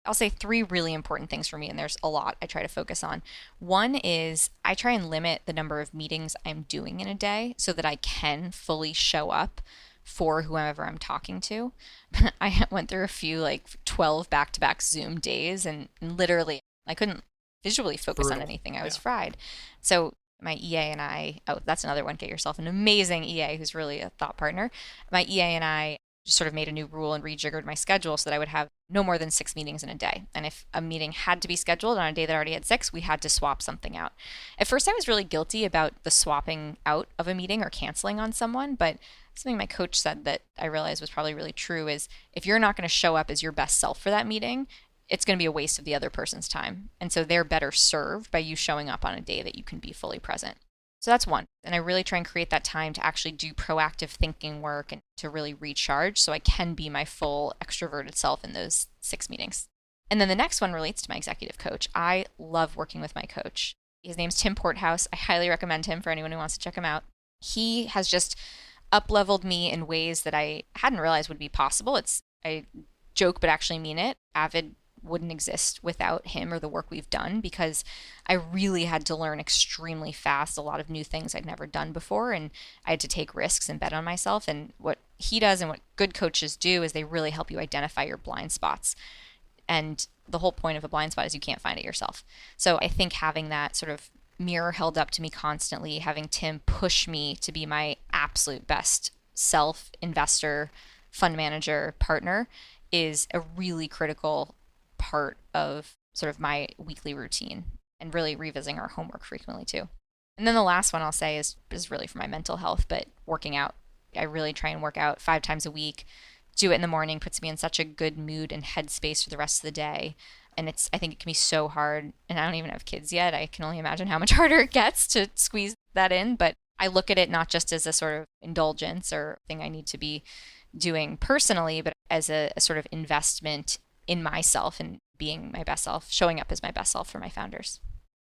I'll say three really important things for me, and there's a lot I try to focus on. One is I try and limit the number of meetings I'm doing in a day so that I can fully show up for whoever I'm talking to. I went through a few like 12 back-to-back Zoom days, and literally I couldn't visually focus on Brutal. anything. I was Yeah. fried. So my EA and I, oh, that's another one. Get yourself an amazing EA who's really a thought partner. My EA and I just sort of made a new rule and rejiggered my schedule so that I would have no more than 6 meetings in a day. And if a meeting had to be scheduled on a day that already had six, we had to swap something out. At first, I was really guilty about the swapping out of a meeting or canceling on someone, but something my coach said that I realized was probably really true is if you're not going to show up as your best self for that meeting, it's going to be a waste of the other person's time. And so they're better served by you showing up on a day that you can be fully present. So that's one. And I really try and create that time to actually do proactive thinking work and to really recharge so I can be my full extroverted self in those 6 meetings. And then the next one relates to my executive coach. I love working with my coach. His name's Tim Porthouse. I highly recommend him for anyone who wants to check him out. He has just up-leveled me in ways that I hadn't realized would be possible. I joke but actually mean it. Avid wouldn't exist without him or the work we've done because I really had to learn extremely fast a lot of new things I'd never done before, and I had to take risks and bet on myself. And what he does and what good coaches do is they really help you identify your blind spots. And the whole point of a blind spot is you can't find it yourself. So I think having that sort of mirror held up to me constantly, having Tim push me to be my absolute best self, investor, fund manager, partner is a really critical part of sort of my weekly routine and really revisiting our homework frequently too. And then the last one I'll say is really for my mental health, but working out. I really try and work out 5 times a week. Do it in the morning puts me in such a good mood and headspace for the rest of the day. And I think it can be so hard. And I don't even have kids yet. I can only imagine how much harder it gets to squeeze that in. But I look at it not just as a sort of indulgence or thing I need to be doing personally, but as a sort of investment in myself and being my best self, showing up as my best self for my founders.